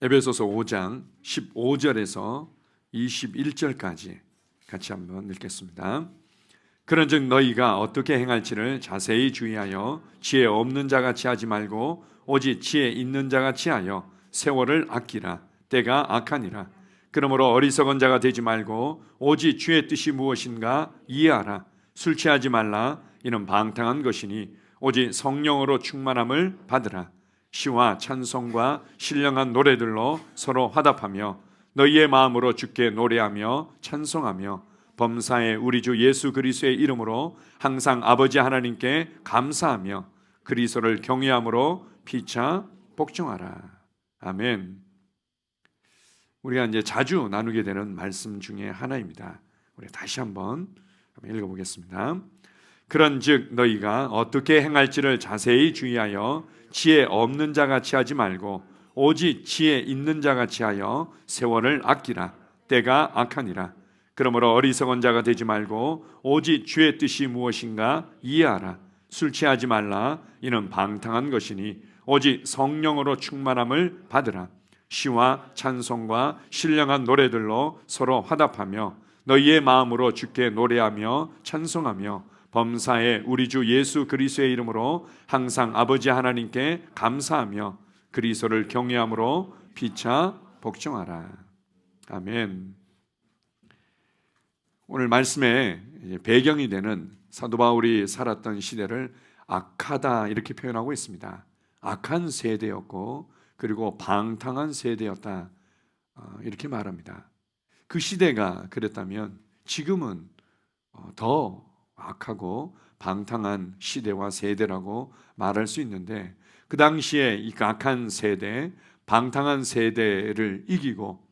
에베소서 5장 15절에서 21절까지 같이 한번 읽겠습니다. 그런즉 너희가 어떻게 행할지를 자세히 주의하여 지혜 없는 자같이 하지 말고 오직 지혜 있는 자같이 하여 세월을 아끼라. 때가 악하니라. 그러므로 어리석은 자가 되지 말고 오직 주의 뜻이 무엇인가 이해하라. 술 취하지 말라. 이는 방탕한 것이니 오직 성령으로 충만함을 받으라. 시와 찬송과 신령한 노래들로 서로 화답하며 너희의 마음으로 주께 노래하며 찬송하며 범사에 우리 주 예수 그리스도의 이름으로 항상 아버지 하나님께 감사하며 그리스도를 경외함으로 피차 복종하라. 아멘. 우리가 이제 자주 나누게 되는 말씀 중에 하나입니다. 우리 다시 한번 읽어보겠습니다. 그런즉 너희가 어떻게 행할지를 자세히 주의하여 지혜 없는 자같이 하지 말고 오직 지혜 있는 자같이 하여 세월을 아끼라. 때가 악하니라. 그러므로 어리석은 자가 되지 말고 오직 주의 뜻이 무엇인가 이해하라. 술 취하지 말라. 이는 방탕한 것이니 오직 성령으로 충만함을 받으라. 시와 찬송과 신령한 노래들로 서로 화답하며 너희의 마음으로 주께 노래하며 찬송하며 범사에 우리 주 예수 그리스도의 이름으로 항상 아버지 하나님께 감사하며 그리스도를 경외함으로 피차 복종하라. 아멘. 오늘 말씀의 배경이 되는 사도 바울이 살았던 시대를 악하다 이렇게 표현하고 있습니다. 악한 세대였고 그리고 방탕한 세대였다 이렇게 말합니다. 그 시대가 그랬다면 지금은 더 악하고 방탕한 시대와 세대라고 말할 수 있는데 그 당시에 이 악한 세대, 방탕한 세대를 이기고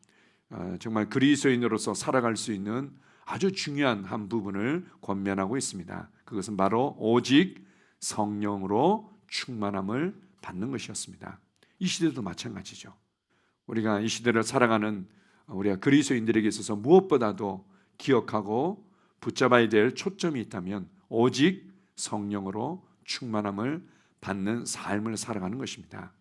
정말 그리스도인으로서 살아갈 수 있는 아주 중요한 한 부분을 권면하고 있습니다. 그것은 바로 오직 성령으로 충만함을 받는 것이었습니다. 이 시대도 마찬가지죠. 우리가 이 시대를 살아가는 우리가 그리스도인들에게 있어서 무엇보다도 기억하고 붙잡아야 될 초점이 있다면 오직 성령으로 충만함을 받는 삶을 살아가는 것입니다.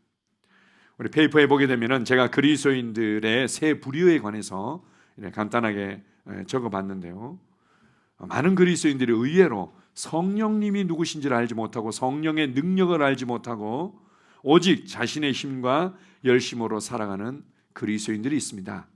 우리 페이퍼에 보게 되면 제가 그리스도인들의 세 부류에 관해서 간단하게 적어봤는데요. 많은 그리스도인들이 의외로 성령님이 누구신지를 알지 못하고 성령의 능력을 알지 못하고 오직 자신의 힘과 열심으로 살아가는 그리스도인들이 있습니다.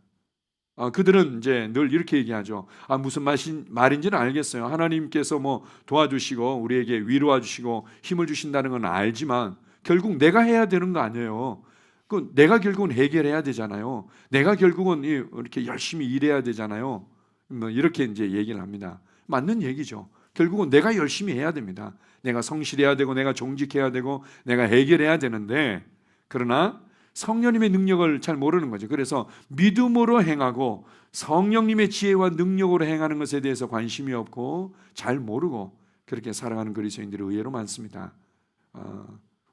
그들은 이제 늘 이렇게 얘기하죠. 무슨 말인지는 알겠어요. 하나님께서 뭐 도와주시고 우리에게 위로해 주시고 힘을 주신다는 건 알지만 결국 내가 해야 되는 거 아니에요. 그 내가 결국은 해결해야 되잖아요. 내가 결국은 이렇게 열심히 일해야 되잖아요. 뭐 이렇게 이제 얘기를 합니다. 맞는 얘기죠. 결국은 내가 열심히 해야 됩니다. 내가 성실해야 되고 내가 정직해야 되고 내가 해결해야 되는데 그러나 성령님의 능력을 잘 모르는 거죠. 그래서 믿음으로 행하고 성령님의 지혜와 능력으로 행하는 것에 대해서 관심이 없고 잘 모르고 그렇게 살아가는 그리스도인들이 의외로 많습니다.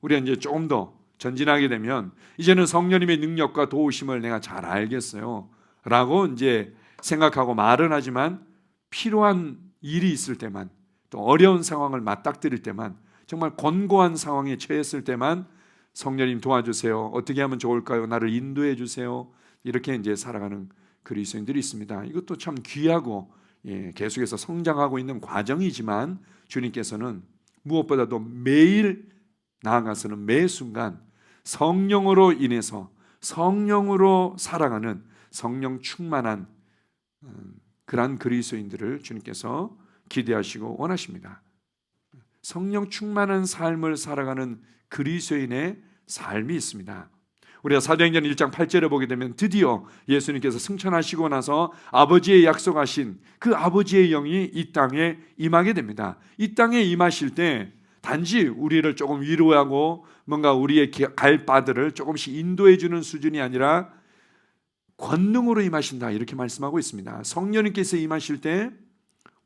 우리가 이제 조금 더 전진하게 되면 이제는 성령님의 능력과 도우심을 내가 잘 알겠어요 라고 이제 생각하고 말은 하지만 필요한 일이 있을 때만 또 어려운 상황을 맞닥뜨릴 때만 정말 권고한 상황에 처했을 때만 성령님 도와주세요. 어떻게 하면 좋을까요? 나를 인도해 주세요. 이렇게 이제 살아가는 그리스도인들이 있습니다. 이것도 참 귀하고 계속해서 성장하고 있는 과정이지만 주님께서는 무엇보다도 매일 나아가서는 매 순간 성령으로 인해서 성령으로 살아가는 성령 충만한 그런 그리스도인들을 주님께서 기대하시고 원하십니다. 성령 충만한 삶을 살아가는 그리스도인의 삶이 있습니다. 우리가 사도행전 1장 8절에 보게 되면 드디어 예수님께서 승천하시고 나서 아버지의 약속하신 그 아버지의 영이 이 땅에 임하게 됩니다. 이 땅에 임하실 때 단지 우리를 조금 위로하고 뭔가 우리의 갈 바들을 조금씩 인도해 주는 수준이 아니라 권능으로 임하신다 이렇게 말씀하고 있습니다. 성령님께서 임하실 때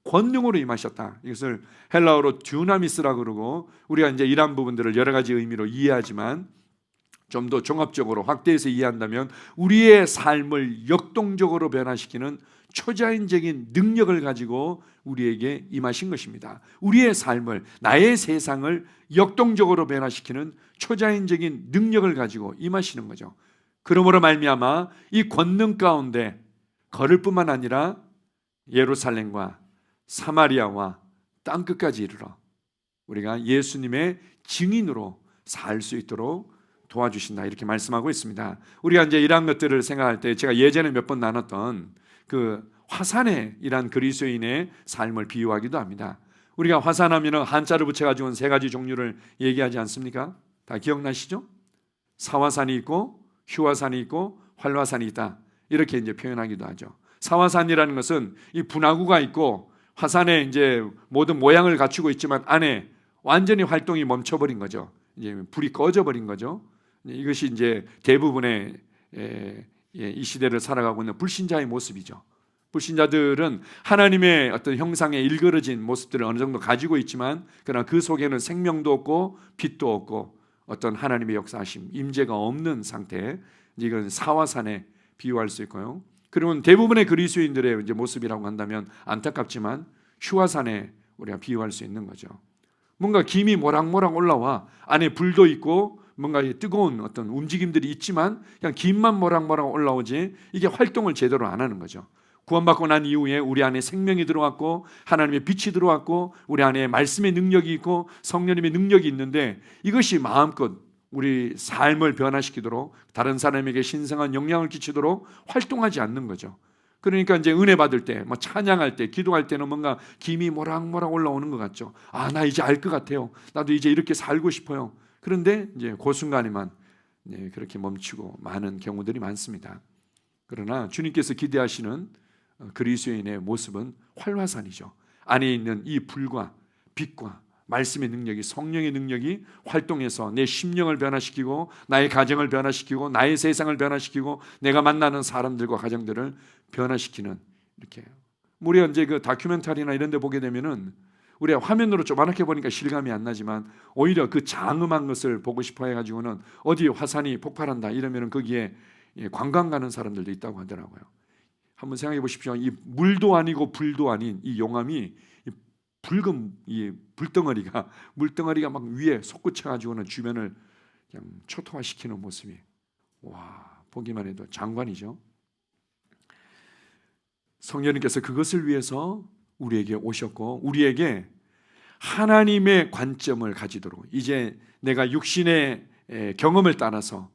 권능으로 임하셨다. 이것을 헬라어로 듀나미스라고 그러고 우리가 이제 이러한 부분들을 여러 가지 의미로 이해하지만 좀 더 종합적으로 확대해서 이해한다면 우리의 삶을 역동적으로 변화시키는 초자연적인 능력을 가지고 우리에게 임하신 것입니다. 우리의 삶을, 나의 세상을 역동적으로 변화시키는 초자연적인 능력을 가지고 임하시는 거죠. 그러므로 말미암아 이 권능 가운데 걸을 뿐만 아니라 예루살렘과 사마리아와 땅끝까지 이르러 우리가 예수님의 증인으로 살 수 있도록 도와주신다, 이렇게 말씀하고 있습니다. 우리가 이제 이러한 것들을 생각할 때 제가 예전에 몇 번 나눴던 그 화산이란 그리스도인의 삶을 비유하기도 합니다. 우리가 화산하면 한자를 붙여가지고 세 가지 종류를 얘기하지 않습니까? 다 기억나시죠? 사화산이 있고 휴화산이 있고 활화산이 있다, 이렇게 이제 표현하기도 하죠. 사화산이라는 것은 이 분화구가 있고 화산에 이제 모든 모양을 갖추고 있지만 안에 완전히 활동이 멈춰버린 거죠. 이제 불이 꺼져버린 거죠. 이것이 이제 대부분의 이 시대를 살아가고 있는 불신자의 모습이죠. 불신자들은 하나님의 어떤 형상에 일그러진 모습들을 어느 정도 가지고 있지만 그러나 그 속에는 생명도 없고 빛도 없고 어떤 하나님의 역사하심, 임재가 없는 상태, 이건 사화산에 비유할 수 있고요. 그러면 대부분의 그리스도인들의 이제 모습이라고 한다면 안타깝지만 휴화산에 우리가 비유할 수 있는 거죠. 뭔가 김이 모락모락 올라와 안에 불도 있고 뭔가 뜨거운 어떤 움직임들이 있지만 그냥 김만 모락모락 올라오지 이게 활동을 제대로 안 하는 거죠. 구원받고 난 이후에 우리 안에 생명이 들어왔고 하나님의 빛이 들어왔고 우리 안에 말씀의 능력이 있고 성령님의 능력이 있는데 이것이 마음껏 우리 삶을 변화시키도록 다른 사람에게 신성한 영향을 끼치도록 활동하지 않는 거죠. 그러니까 이제 은혜 받을 때, 뭐 찬양할 때, 기도할 때는 뭔가 김이 모락모락 올라오는 것 같죠. 아, 나 이제 알 것 같아요. 나도 이제 이렇게 살고 싶어요. 그런데 이제 그 순간에만 그렇게 멈추고 많은 경우들이 많습니다. 그러나 주님께서 기대하시는 그리스도인의 모습은 활화산이죠. 안에 있는 이 불과 빛과 말씀의 능력이, 성령의 능력이 활동해서 내 심령을 변화시키고 나의 가정을 변화시키고 나의 세상을 변화시키고 내가 만나는 사람들과 가정들을 변화시키는, 이렇게 우리가 이제 그 다큐멘터리나 이런 데 보게 되면은 우리가 화면으로 조그맣게 보니까 실감이 안 나지만 오히려 그 장엄한 것을 보고 싶어 해가지고는 어디 화산이 폭발한다 이러면은 거기에 관광 가는 사람들도 있다고 하더라고요. 한번 생각해 보십시오. 이 물도 아니고 불도 아닌 이 용암이 붉은 이 물덩어리가 막 위에 솟구쳐가지고는 주변을 그냥 초토화시키는 모습이, 와, 보기만 해도 장관이죠. 성령님께서 그것을 위해서 우리에게 오셨고 우리에게 하나님의 관점을 가지도록, 이제 내가 육신의 경험을 따라서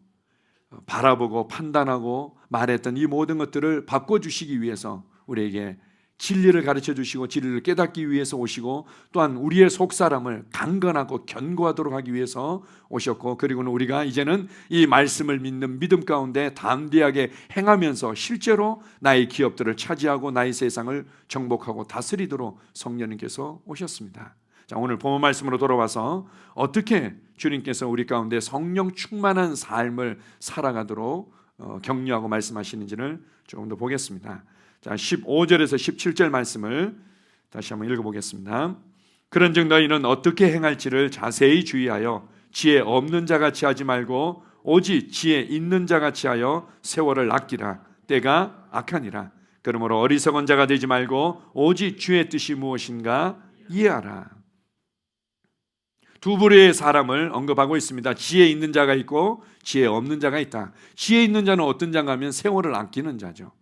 바라보고 판단하고 말했던 이 모든 것들을 바꿔주시기 위해서 우리에게 진리를 가르쳐 주시고 진리를 깨닫기 위해서 오시고 또한 우리의 속사람을 강건하고 견고하도록 하기 위해서 오셨고, 그리고는 우리가 이제는 이 말씀을 믿는 믿음 가운데 담대하게 행하면서 실제로 나의 기업들을 차지하고 나의 세상을 정복하고 다스리도록 성령님께서 오셨습니다. 자, 오늘 본문 말씀으로 돌아와서 어떻게 주님께서 우리 가운데 성령 충만한 삶을 살아가도록 격려하고 말씀하시는지를 조금 더 보겠습니다. 자, 15절에서 17절 말씀을 다시 한번 읽어보겠습니다. 그런즉 너희는 어떻게 행할지를 자세히 주의하여 지혜 없는 자같이 하지 말고 오직 지혜 있는 자같이 하여 세월을 아끼라. 때가 악하니라. 그러므로 어리석은 자가 되지 말고 오직 주의 뜻이 무엇인가 이해하라. 두 부류의 사람을 언급하고 있습니다. 지혜 있는 자가 있고 지혜 없는 자가 있다. 지혜 있는 자는 어떤 자인가 하면 세월을 아끼는 자죠.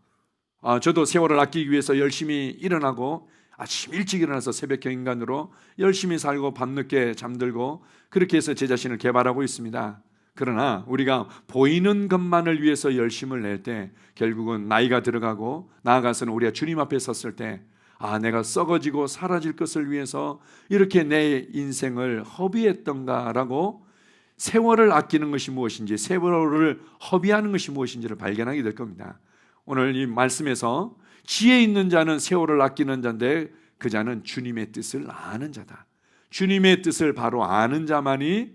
저도 세월을 아끼기 위해서 열심히 일어나고 아침 일찍 일어나서 새벽형 인간으로 열심히 살고 밤늦게 잠들고 그렇게 해서 제 자신을 개발하고 있습니다. 그러나 우리가 보이는 것만을 위해서 열심을 낼 때 결국은 나이가 들어가고 나아가서는 우리가 주님 앞에 섰을 때 내가 썩어지고 사라질 것을 위해서 이렇게 내 인생을 허비했던가라고 세월을 아끼는 것이 무엇인지, 세월을 허비하는 것이 무엇인지를 발견하게 될 겁니다. 오늘 이 말씀에서 지혜 있는 자는 세월을 아끼는 자인데 그 자는 주님의 뜻을 아는 자다. 주님의 뜻을 바로 아는 자만이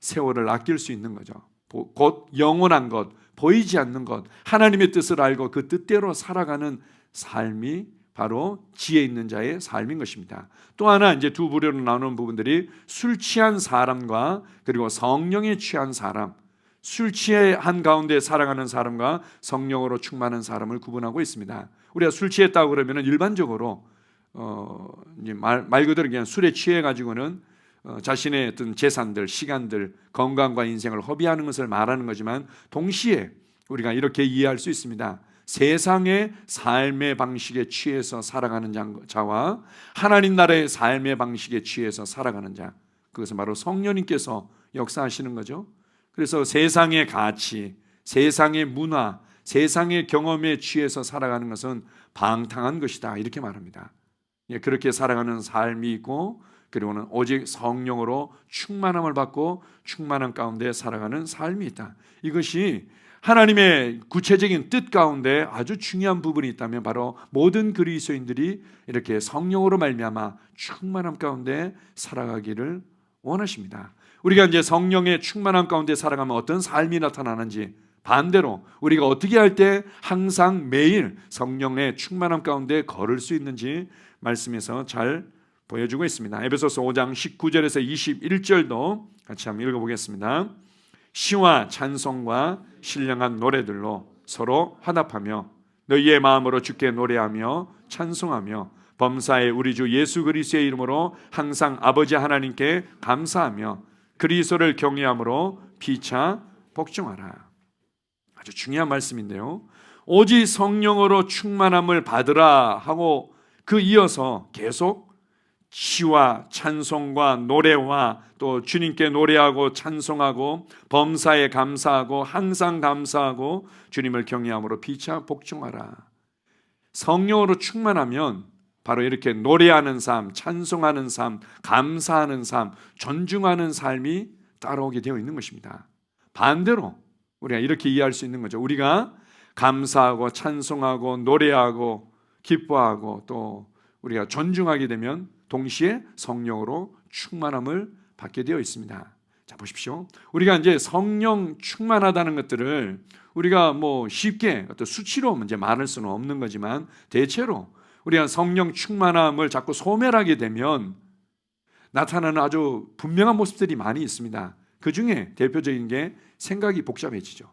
세월을 아낄 수 있는 거죠. 곧 영원한 것, 보이지 않는 것, 하나님의 뜻을 알고 그 뜻대로 살아가는 삶이 바로 지혜 있는 자의 삶인 것입니다. 또 하나 이제 두 부류로 나누는 부분들이 술 취한 사람과 그리고 성령에 취한 사람, 술 취한 가운데 살아가는 사람과 성령으로 충만한 사람을 구분하고 있습니다. 우리가 술 취했다고 그러면 일반적으로 이제 말 그대로 그냥 술에 취해 가지고는 자신의 어떤 재산들, 시간들, 건강과 인생을 허비하는 것을 말하는 거지만 동시에 우리가 이렇게 이해할 수 있습니다. 세상의 삶의 방식에 취해서 살아가는 자와 하나님 나라의 삶의 방식에 취해서 살아가는 자, 그것은 바로 성령님께서 역사하시는 거죠. 그래서 세상의 가치, 세상의 문화, 세상의 경험에 취해서 살아가는 것은 방탕한 것이다, 이렇게 말합니다. 그렇게 살아가는 삶이 있고, 그리고는 오직 성령으로 충만함을 받고 충만한 가운데 살아가는 삶이 있다. 이것이 하나님의 구체적인 뜻 가운데 아주 중요한 부분이 있다면 바로 모든 그리스도인들이 이렇게 성령으로 말미암아 충만함 가운데 살아가기를 원하십니다. 우리가 이제 성령의 충만함 가운데 살아가면 어떤 삶이 나타나는지, 반대로 우리가 어떻게 할 때 항상 매일 성령의 충만함 가운데 걸을 수 있는지 말씀에서 잘 보여주고 있습니다. 에베소서 5장 19절에서 21절도 같이 한번 읽어보겠습니다. 시와 찬송과 신령한 노래들로 서로 화답하며 너희의 마음으로 주께 노래하며 찬송하며 범사의 우리 주 예수 그리스도의 이름으로 항상 아버지 하나님께 감사하며 그리스도를 경외함으로 피차 복종하라. 아주 중요한 말씀인데요. 오직 성령으로 충만함을 받으라 하고 그 이어서 계속 시와 찬송과 노래와 또 주님께 노래하고 찬송하고 범사에 감사하고 항상 감사하고 주님을 경외함으로 피차 복종하라. 성령으로 충만하면 바로 이렇게 노래하는 삶, 찬송하는 삶, 감사하는 삶, 존중하는 삶이 따라오게 되어 있는 것입니다. 반대로 우리가 이렇게 이해할 수 있는 거죠. 우리가 감사하고 찬송하고 노래하고 기뻐하고 또 우리가 존중하게 되면 동시에 성령으로 충만함을 받게 되어 있습니다. 자, 보십시오. 우리가 이제 성령 충만하다는 것들을 우리가 쉽게 어떤 수치로 이제 말할 수는 없는 거지만, 대체로 우리가 성령 충만함을 자꾸 소멸하게 되면 나타나는 아주 분명한 모습들이 많이 있습니다. 그 중에 대표적인 게 생각이 복잡해지죠.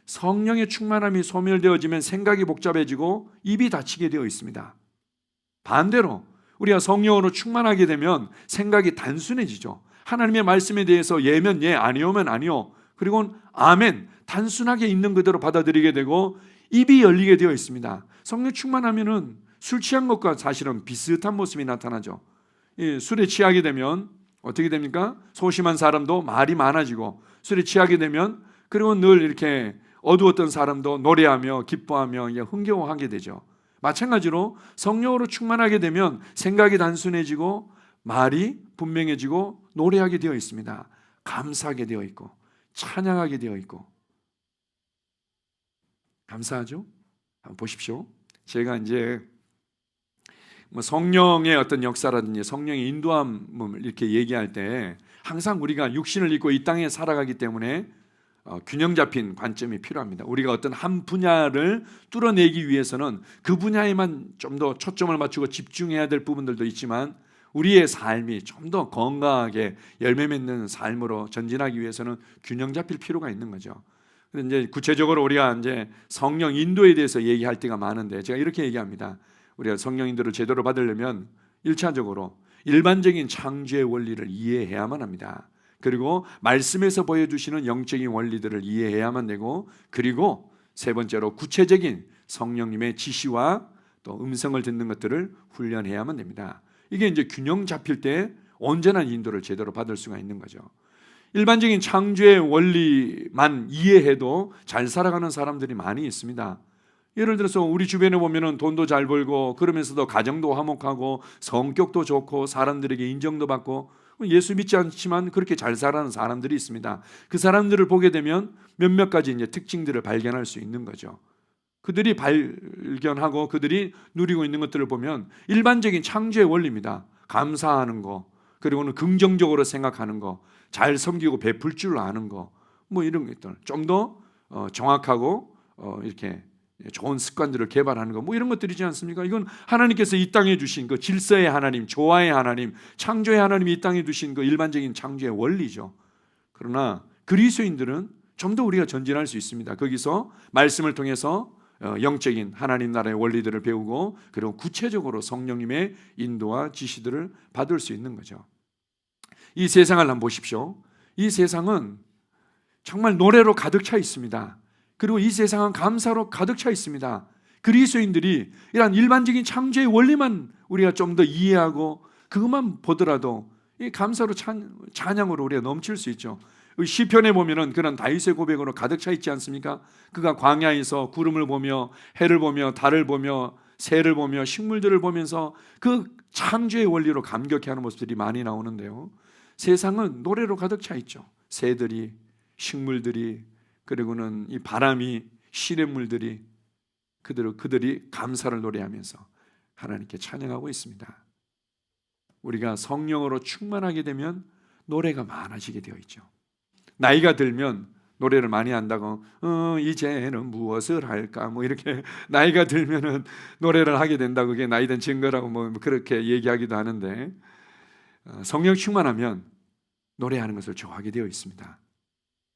성령의 충만함이 소멸되어지면 생각이 복잡해지고 입이 닫히게 되어 있습니다. 반대로 우리가 성령으로 충만하게 되면 생각이 단순해지죠. 하나님의 말씀에 대해서 예면 예, 아니오면 아니오, 그리고 아멘, 단순하게 있는 그대로 받아들이게 되고 입이 열리게 되어 있습니다. 성령 충만하면은 술 취한 것과 사실은 비슷한 모습이 나타나죠. 술에 취하게 되면 어떻게 됩니까? 소심한 사람도 말이 많아지고, 술에 취하게 되면 그리고 늘 이렇게 어두웠던 사람도 노래하며 기뻐하며 흥겨워하게 되죠. 마찬가지로 성령으로 충만하게 되면 생각이 단순해지고 말이 분명해지고 노래하게 되어 있습니다. 감사하게 되어 있고 찬양하게 되어 있고. 감사하죠? 한번 보십시오. 제가 이제 성령의 어떤 역사라든지 성령의 인도함을 이렇게 얘기할 때 항상 우리가 육신을 입고 이 땅에 살아가기 때문에 균형 잡힌 관점이 필요합니다. 우리가 어떤 한 분야를 뚫어내기 위해서는 그 분야에만 좀 더 초점을 맞추고 집중해야 될 부분들도 있지만, 우리의 삶이 좀 더 건강하게 열매 맺는 삶으로 전진하기 위해서는 균형 잡힐 필요가 있는 거죠. 그런데 이제 구체적으로 우리가 이제 성령 인도에 대해서 얘기할 때가 많은데, 제가 이렇게 얘기합니다. 우리가 성령 인도를 제대로 받으려면 1차적으로 일반적인 창조의 원리를 이해해야만 합니다. 그리고 말씀에서 보여주시는 영적인 원리들을 이해해야만 되고, 그리고 세 번째로 구체적인 성령님의 지시와 또 음성을 듣는 것들을 훈련해야만 됩니다. 이게 이제 균형 잡힐 때 온전한 인도를 제대로 받을 수가 있는 거죠. 일반적인 창조의 원리만 이해해도 잘 살아가는 사람들이 많이 있습니다. 예를 들어서 우리 주변에 보면은 돈도 잘 벌고 그러면서도 가정도 화목하고 성격도 좋고 사람들에게 인정도 받고 예수 믿지 않지만 그렇게 잘 살아가는 사람들이 있습니다. 그 사람들을 보게 되면 몇몇 가지 이제 특징들을 발견할 수 있는 거죠. 그들이 발견하고 그들이 누리고 있는 것들을 보면 일반적인 창조의 원리입니다. 감사하는 거, 그리고는 긍정적으로 생각하는 거, 잘 섬기고 베풀 줄 아는 거, 이런 것들 좀 더 정확하고 이렇게 좋은 습관들을 개발하는 거, 이런 것들이지 않습니까? 이건 하나님께서 이 땅에 주신 그 질서의 하나님, 조화의 하나님, 창조의 하나님이 이 땅에 두신 그 일반적인 창조의 원리죠. 그러나 그리스도인들은 좀 더 우리가 전진할 수 있습니다. 거기서 말씀을 통해서 영적인 하나님 나라의 원리들을 배우고, 그리고 구체적으로 성령님의 인도와 지시들을 받을 수 있는 거죠. 이 세상을 한번 보십시오. 이 세상은 정말 노래로 가득 차 있습니다. 그리고 이 세상은 감사로 가득 차 있습니다. 그리스도인들이 이런 일반적인 창조의 원리만 우리가 좀 더 이해하고 그것만 보더라도 이 감사로 찬양으로 우리가 넘칠 수 있죠. 시편에 보면은 그런 다윗의 고백으로 가득 차 있지 않습니까? 그가 광야에서 구름을 보며 해를 보며 달을 보며 새를 보며 식물들을 보면서 그 창조의 원리로 감격해하는 모습들이 많이 나오는데요. 세상은 노래로 가득 차 있죠. 새들이, 식물들이, 그리고는 이 바람이, 시냇물들이 그들이 감사를 노래하면서 하나님께 찬양하고 있습니다. 우리가 성령으로 충만하게 되면 노래가 많아지게 되어 있죠. 나이가 들면 노래를 많이 한다고 이제는 무엇을 할까 뭐 이렇게 나이가 들면은 노래를 하게 된다, 그게 나이 든 증거라고 뭐 그렇게 얘기하기도 하는데, 성령 충만하면 노래하는 것을 좋아하게 되어 있습니다.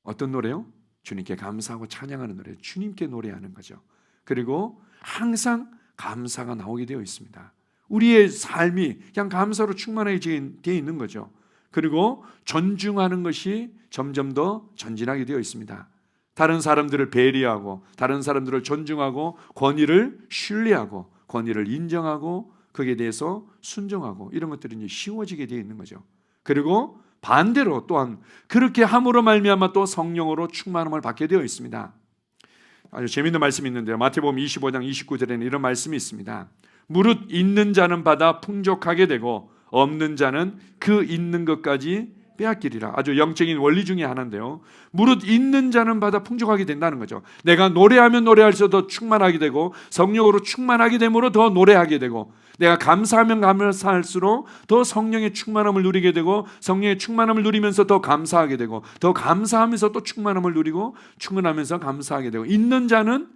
어떤 노래요? 주님께 감사하고 찬양하는 노래, 주님께 노래하는 거죠. 그리고 항상 감사가 나오게 되어 있습니다. 우리의 삶이 그냥 감사로 충만해지게 되어 있는 거죠. 그리고 존중하는 것이 점점 더 전진하게 되어 있습니다. 다른 사람들을 배려하고 다른 사람들을 존중하고 권위를 신뢰하고 권위를 인정하고 거기에 대해서 순종하고 이런 것들이 이제 쉬워지게 되어 있는 거죠. 그리고 반대로 또한 그렇게 함으로 말미암아 또 성령으로 충만함을 받게 되어 있습니다. 아주 재미있는 말씀이 있는데요. 마태복음 25장 29절에는 이런 말씀이 있습니다. 무릇 있는 자는 받아 풍족하게 되고 없는 자는 그 있는 것까지 빼앗기리라. 아주 영적인 원리 중에 하나인데요. 무릇 있는 자는 받아 풍족하게 된다는 거죠. 내가 노래하면 노래할수록 더 충만하게 되고 성령으로 충만하게 되므로 더 노래하게 되고, 내가 감사하면 감사할수록 더 성령의 충만함을 누리게 되고 성령의 충만함을 누리면서 더 감사하게 되고 더 감사하면서 또 충만함을 누리고 충만하면서 감사하게 되고, 있는 자는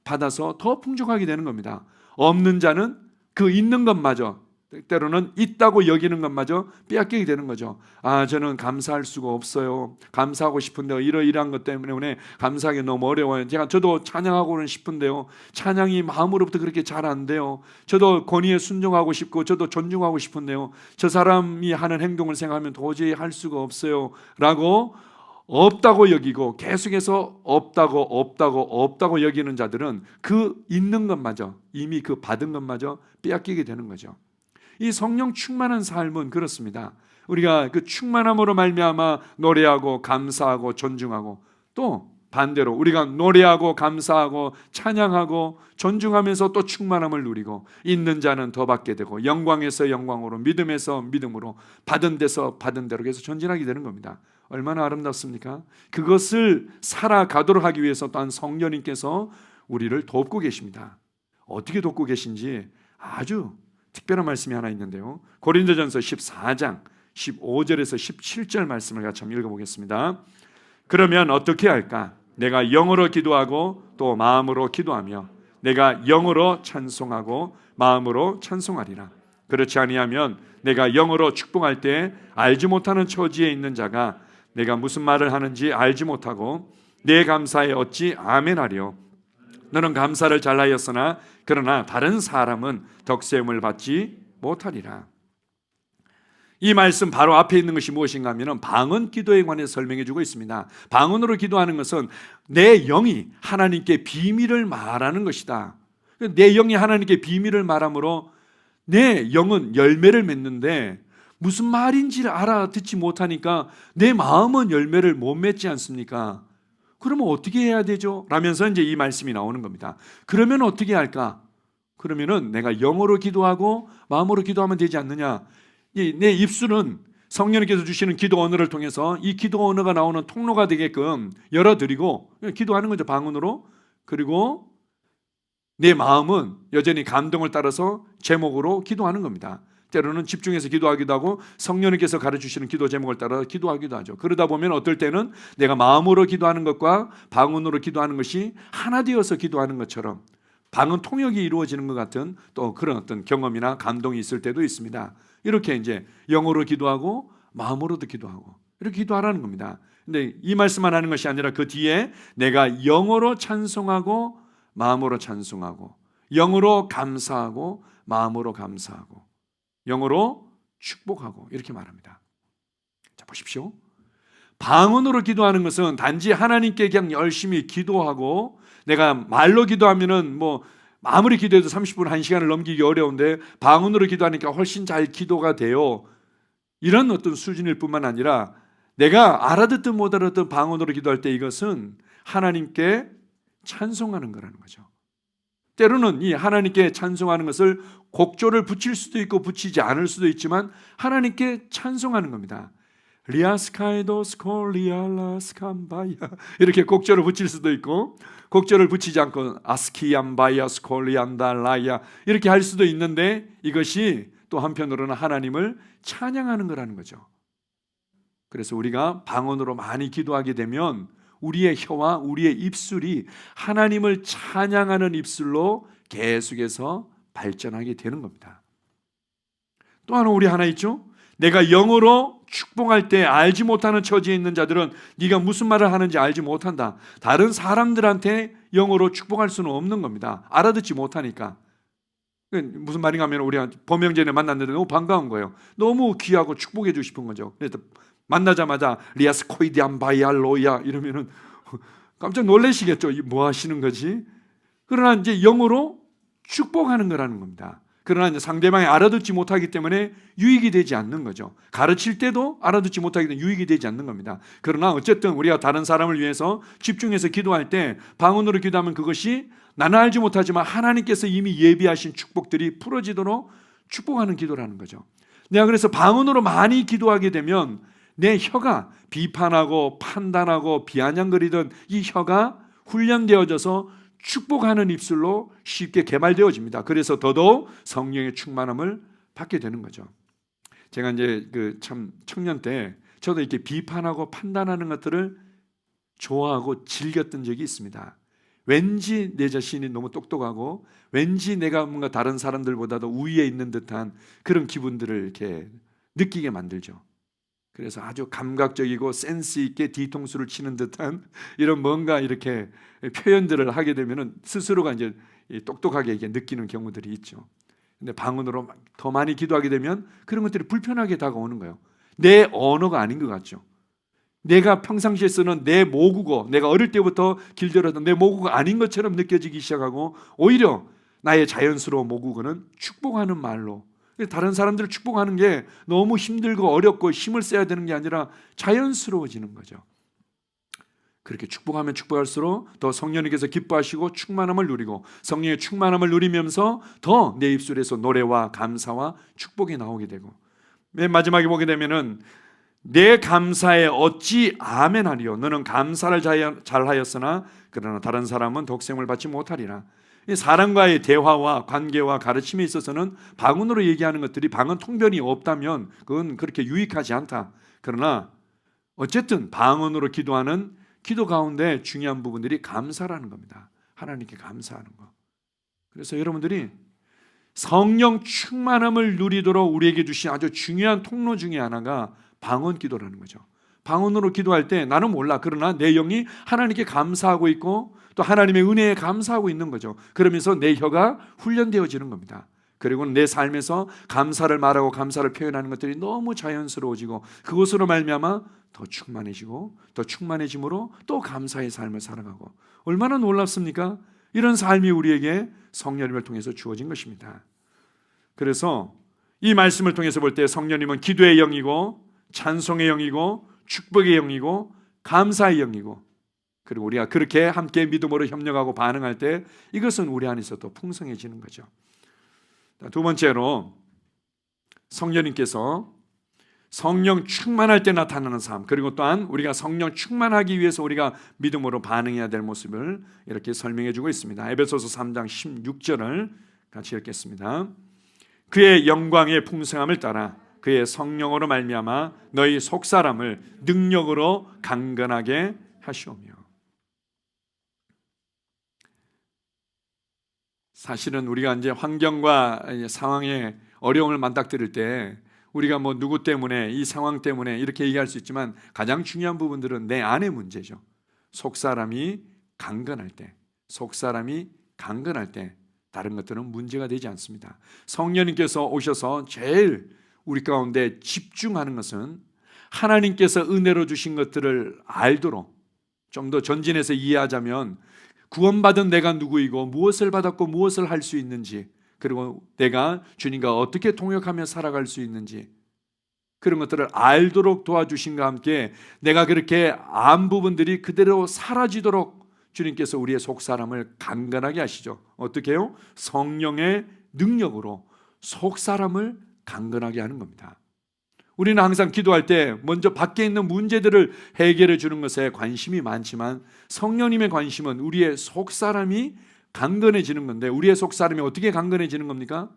받아서 더 풍족하게 되는 겁니다. 없는 자는 그 있는 것마저, 때로는 있다고 여기는 것마저 빼앗기게 되는 거죠. 저는 감사할 수가 없어요. 감사하고 싶은데요, 이러이러한 것 때문에 감사하기 너무 어려워요. 저도 찬양하고는 싶은데요, 찬양이 마음으로부터 그렇게 잘 안 돼요. 저도 권위에 순종하고 싶고 저도 존중하고 싶은데요, 저 사람이 하는 행동을 생각하면 도저히 할 수가 없어요 라고 없다고 여기고 계속해서 없다고 여기는 자들은 그 있는 것마저, 이미 그 받은 것마저 빼앗기게 되는 거죠. 이 성령 충만한 삶은 그렇습니다. 우리가 그 충만함으로 말미암아 노래하고 감사하고 존중하고, 또 반대로 우리가 노래하고 감사하고 찬양하고 존중하면서 또 충만함을 누리고, 있는 자는 더 받게 되고 영광에서 영광으로 믿음에서 믿음으로 받은 데서 받은 대로 계속 전진하게 되는 겁니다. 얼마나 아름답습니까? 그것을 살아가도록 하기 위해서 또한 성령님께서 우리를 돕고 계십니다. 어떻게 돕고 계신지 아주 특별한 말씀이 하나 있는데요. 고린도전서 14장 15절에서 17절 말씀을 같이 한번 읽어보겠습니다. 그러면 어떻게 할까? 내가 영어로 기도하고 또 마음으로 기도하며 내가 영어로 찬송하고 마음으로 찬송하리라. 그렇지 아니하면 내가 영어로 축복할 때 알지 못하는 처지에 있는 자가 내가 무슨 말을 하는지 알지 못하고 내 감사에 어찌 아멘하려. 너는 감사를 잘하였으나 그러나 다른 사람은 덕세움을 받지 못하리라. 이 말씀 바로 앞에 있는 것이 무엇인가 하면 방언 기도에 관해서 설명해 주고 있습니다. 방언으로 기도하는 것은 내 영이 하나님께 비밀을 말하는 것이다. 내 영이 하나님께 비밀을 말함으로 내 영은 열매를 맺는데 무슨 말인지를 알아듣지 못하니까 내 마음은 열매를 못 맺지 않습니까? 그러면 어떻게 해야 되죠? 라면서 이제 이 말씀이 나오는 겁니다. 그러면 어떻게 할까? 그러면은 내가 영어로 기도하고 마음으로 기도하면 되지 않느냐? 내 입술은 성령님께서 주시는 기도 언어를 통해서 이 기도 언어가 나오는 통로가 되게끔 열어드리고 기도하는 거죠, 방언으로. 그리고 내 마음은 여전히 감동을 따라서 제목으로 기도하는 겁니다. 때로는 집중해서 기도하기도 하고 성령님께서 가르쳐주시는 기도 제목을 따라 기도하기도 하죠. 그러다 보면 어떨 때는 내가 마음으로 기도하는 것과 방언으로 기도하는 것이 하나 되어서 기도하는 것처럼 방언 통역이 이루어지는 것 같은 또 그런 어떤 경험이나 감동이 있을 때도 있습니다. 이렇게 이제 영어로 기도하고 마음으로도 기도하고 이렇게 기도하라는 겁니다. 근데 이 말씀만 하는 것이 아니라 그 뒤에 내가 영어로 찬송하고 마음으로 찬송하고 영어로 감사하고 마음으로 감사하고 영어로 축복하고 이렇게 말합니다. 자, 보십시오. 방언으로 기도하는 것은 단지 하나님께 그냥 열심히 기도하고, 내가 말로 기도하면은 뭐 아무리 기도해도 30분, 1시간을 넘기기 어려운데 방언으로 기도하니까 훨씬 잘 기도가 돼요. 이런 어떤 수준일 뿐만 아니라 내가 알아듣든 못 알아듣든 방언으로 기도할 때 이것은 하나님께 찬송하는 거라는 거죠. 때로는 이 하나님께 찬송하는 것을 곡조를 붙일 수도 있고 붙이지 않을 수도 있지만 하나님께 찬송하는 겁니다. 리아스카이도스콜 리알라스캄바야 이렇게 곡조를 붙일 수도 있고, 곡조를 붙이지 않고 아스키암바야 스콜리안달라야 이렇게 할 수도 있는데, 이것이 또 한편으로는 하나님을 찬양하는 거라는 거죠. 그래서 우리가 방언으로 많이 기도하게 되면 우리의 혀와 우리의 입술이 하나님을 찬양하는 입술로 계속해서 발전하게 되는 겁니다. 또 우리 하나 있죠? 내가 영어로 축복할 때 알지 못하는 처지에 있는 자들은 네가 무슨 말을 하는지 알지 못한다. 다른 사람들한테 영어로 축복할 수는 없는 겁니다. 알아듣지 못하니까. 무슨 말인가 하면 우리가 범영전에 만났는데 너무 반가운 거예요. 너무 귀하고 축복해 주고 싶은 거죠. 그래서 만나자마자 리아스코이디안바이알로야 이러면은 깜짝 놀라시겠죠. 뭐 하시는 거지? 그러나 이제 영어로 축복하는 거라는 겁니다. 그러나 이제 상대방이 알아듣지 못하기 때문에 유익이 되지 않는 거죠. 가르칠 때도 알아듣지 못하기 때문에 유익이 되지 않는 겁니다. 그러나 어쨌든 우리가 다른 사람을 위해서 집중해서 기도할 때 방언으로 기도하면 그것이 나는 알지 못하지만 하나님께서 이미 예비하신 축복들이 풀어지도록 축복하는 기도라는 거죠. 내가 그래서 방언으로 많이 기도하게 되면 내 혀가 비판하고 판단하고 비아냥거리던 이 혀가 훈련되어져서 축복하는 입술로 쉽게 개발되어집니다. 그래서 더더욱 성령의 충만함을 받게 되는 거죠. 제가 이제 참 청년 때 저도 이렇게 비판하고 판단하는 것들을 좋아하고 즐겼던 적이 있습니다. 왠지 내 자신이 너무 똑똑하고 왠지 내가 뭔가 다른 사람들보다도 우위에 있는 듯한 그런 기분들을 이렇게 느끼게 만들죠. 그래서 아주 감각적이고 센스 있게 뒤통수를 치는 듯한 이런 뭔가 이렇게 표현들을 하게 되면은 스스로가 이제 똑똑하게 이게 느끼는 경우들이 있죠. 근데 방언으로 더 많이 기도하게 되면 그런 것들이 불편하게 다가오는 거예요. 내 언어가 아닌 것 같죠. 내가 평상시에 쓰는 내 모국어, 내가 어릴 때부터 길들였던 내 모국어가 아닌 것처럼 느껴지기 시작하고, 오히려 나의 자연스러운 모국어는 축복하는 말로, 다른 사람들을 축복하는 게 너무 힘들고 어렵고 힘을 써야 되는 게 아니라 자연스러워지는 거죠. 그렇게 축복하면 축복할수록 더 성령님께서 기뻐하시고 충만함을 누리고, 성령의 충만함을 누리면서 더 내 입술에서 노래와 감사와 축복이 나오게 되고, 맨 마지막에 보게 되면은 내 감사에 어찌 아멘하리요. 너는 감사를 잘하였으나 그러나 다른 사람은 독생을 받지 못하리라. 사람과의 대화와 관계와 가르침에 있어서는 방언으로 얘기하는 것들이 방언 통변이 없다면 그건 그렇게 유익하지 않다. 그러나 어쨌든 방언으로 기도하는 기도 가운데 중요한 부분들이 감사라는 겁니다. 하나님께 감사하는 거. 그래서 여러분들이 성령 충만함을 누리도록 우리에게 주신 아주 중요한 통로 중에 하나가 방언 기도라는 거죠. 방언으로 기도할 때 나는 몰라. 그러나 내 영이 하나님께 감사하고 있고 또 하나님의 은혜에 감사하고 있는 거죠. 그러면서 내 혀가 훈련되어지는 겁니다. 그리고 내 삶에서 감사를 말하고 감사를 표현하는 것들이 너무 자연스러워지고, 그것으로 말미암아 더 충만해지고, 더 충만해짐으로 또 감사의 삶을 살아가고, 얼마나 놀랍습니까? 이런 삶이 우리에게 성령님을 통해서 주어진 것입니다. 그래서 이 말씀을 통해서 볼 때 성령님은 기도의 영이고 찬송의 영이고 축복의 영이고 감사의 영이고, 그리고 우리가 그렇게 함께 믿음으로 협력하고 반응할 때 이것은 우리 안에서 더 풍성해지는 거죠. 두 번째로, 성령님께서 성령 충만할 때 나타나는 삶, 그리고 또한 우리가 성령 충만하기 위해서 우리가 믿음으로 반응해야 될 모습을 이렇게 설명해 주고 있습니다. 에베소서 3장 16절을 같이 읽겠습니다. 그의 영광의 풍성함을 따라 그의 성령으로 말미암아 너희 속사람을 능력으로 강건하게 하시오며. 사실은 우리가 이제 환경과 상황에 어려움을 맞닥뜨릴 때 우리가 뭐 누구 때문에 이 상황 때문에 이렇게 얘기할 수 있지만 가장 중요한 부분들은 내 안의 문제죠. 속사람이 강건할 때, 속사람이 강건할 때 다른 것들은 문제가 되지 않습니다. 성령님께서 오셔서 제일 우리 가운데 집중하는 것은 하나님께서 은혜로 주신 것들을 알도록 좀 더 전진해서 이해하자면 구원받은 내가 누구이고 무엇을 받았고 무엇을 할 수 있는지, 그리고 내가 주님과 어떻게 동역하며 살아갈 수 있는지, 그런 것들을 알도록 도와주신과 함께 내가 그렇게 안 부분들이 그대로 사라지도록 주님께서 우리의 속사람을 강건하게 하시죠. 어떻게 해요? 성령의 능력으로 속사람을 강건하게 하는 겁니다. 우리는 항상 기도할 때 먼저 밖에 있는 문제들을 해결해 주는 것에 관심이 많지만 성령님의 관심은 우리의 속사람이 강건해지는 건데, 우리의 속사람이 어떻게 강건해지는 겁니까?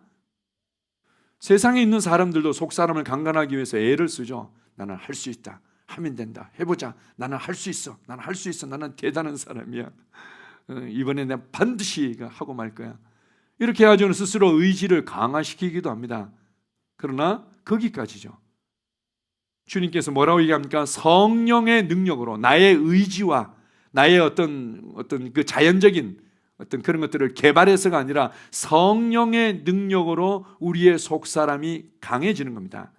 세상에 있는 사람들도 속사람을 강건하기 위해서 애를 쓰죠. 나는 할 수 있다, 하면 된다, 해보자, 나는 할 수 있어, 나는 할 수 있어, 나는 대단한 사람이야, 이번에 내가 반드시 하고 말 거야, 이렇게 해가지고 스스로 의지를 강화시키기도 합니다. 그러나 거기까지죠. 주님께서 뭐라고 얘기합니까? 성령의 능력으로 나의 의지와 나의 어떤 그 자연적인 어떤 그런 것들을 개발해서가 아니라 성령의 능력으로 우리의 속사람이 강해지는 겁니다.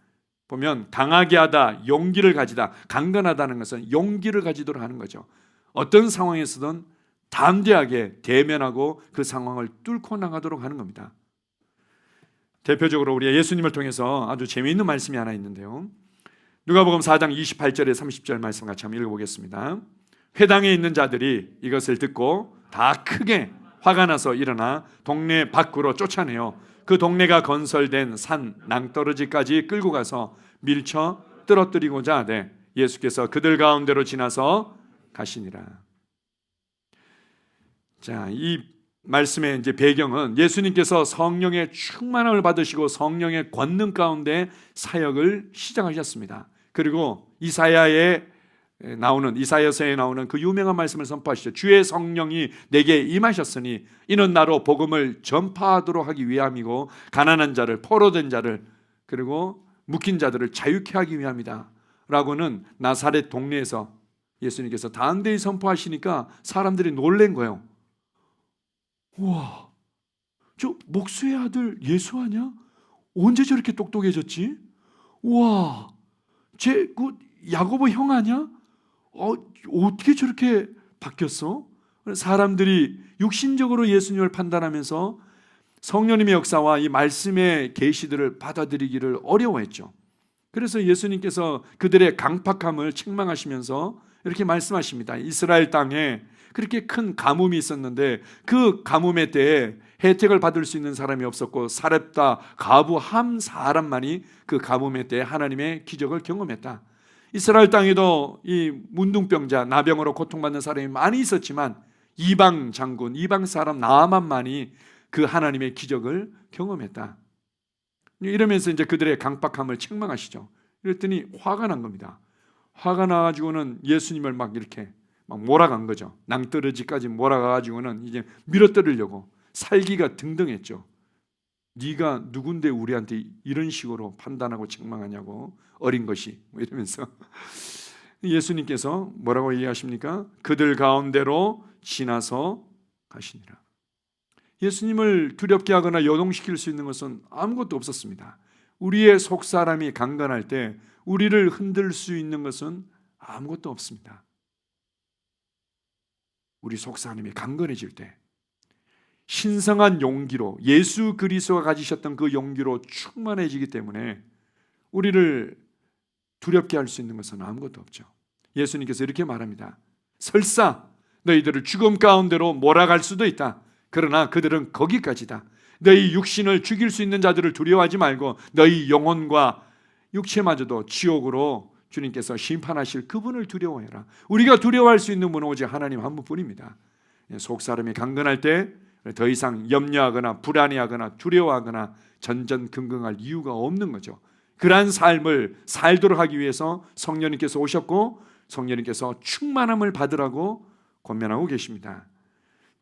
보면 강하게 하다, 용기를 가지다, 강건하다는 것은 용기를 가지도록 하는 거죠. 어떤 상황에서든 담대하게 대면하고 그 상황을 뚫고 나가도록 하는 겁니다. 대표적으로 우리 예수님을 통해서 아주 재미있는 말씀이 하나 있는데요. 누가복음 4장 28절에 30절 말씀 같이 한번 읽어보겠습니다. 회당에 있는 자들이 이것을 듣고 다 크게 화가 나서 일어나 동네 밖으로 쫓아내어 그 동네가 건설된 산 낭떠러지까지 끌고 가서 밀쳐 떨어뜨리고자 하되 예수께서 그들 가운데로 지나서 가시니라. 자, 이 말씀의 이제 배경은 예수님께서 성령의 충만함을 받으시고 성령의 권능 가운데 사역을 시작하셨습니다. 그리고 이사야서에 나오는 그 유명한 말씀을 선포하시죠. 주의 성령이 내게 임하셨으니 이는 나로 복음을 전파하도록 하기 위함이고 가난한 자를, 포로된 자를, 그리고 묶인 자들을 자유케 하기 위함이다 라고는 나사렛 동네에서 예수님께서 담대히 선포하시니까 사람들이 놀란 거예요. 우와, 저 목수의 아들 예수 아니야? 언제 저렇게 똑똑해졌지? 우와, 그 야고보 형 아니야? 어떻게 저렇게 바뀌었어? 사람들이 육신적으로 예수님을 판단하면서 성령님의 역사와 이 말씀의 계시들을 받아들이기를 어려워했죠. 그래서 예수님께서 그들의 강팍함을 책망하시면서 이렇게 말씀하십니다. 이스라엘 땅에 그렇게 큰 가뭄이 있었는데 그 가뭄의 때에 혜택을 받을 수 있는 사람이 없었고 사렙다, 가부 한 사람만이 그 가뭄의 때에 하나님의 기적을 경험했다. 이스라엘 땅에도 이 문둥병자, 나병으로 고통받는 사람이 많이 있었지만 이방 장군, 이방 사람 나아만만이 그 하나님의 기적을 경험했다. 이러면서 이제 그들의 강팍함을 책망하시죠. 그랬더니 화가 난 겁니다. 화가 나가지고는 예수님을 막 이렇게 막 몰아간 거죠. 낭떠러지까지 몰아가가지고는 이제 밀어뜨리려고 살기가 등등했죠. 네가 누군데 우리한테 이런 식으로 판단하고 책망하냐고, 어린 것이, 뭐 이러면서 예수님께서 뭐라고 얘기하십니까? 그들 가운데로 지나서 가시니라. 예수님을 두렵게 하거나 요동시킬 수 있는 것은 아무것도 없었습니다. 우리의 속사람이 강건할 때 우리를 흔들 수 있는 것은 아무것도 없습니다. 우리 속사람이 강건해질 때 신성한 용기로, 예수 그리스도가 가지셨던 그 용기로 충만해지기 때문에 우리를 두렵게 할 수 있는 것은 아무것도 없죠. 예수님께서 이렇게 말합니다. 설사 너희들을 죽음 가운데로 몰아갈 수도 있다. 그러나 그들은 거기까지다. 너희 육신을 죽일 수 있는 자들을 두려워하지 말고 너희 영혼과 육체마저도 지옥으로 주님께서 심판하실 그분을 두려워해라. 우리가 두려워할 수 있는 분은 오직 하나님 한 분뿐입니다. 속사람이 강건할 때 더 이상 염려하거나 불안해하거나 두려워하거나 전전긍긍할 이유가 없는 거죠. 그러한 삶을 살도록 하기 위해서 성령님께서 오셨고 성령님께서 충만함을 받으라고 권면하고 계십니다.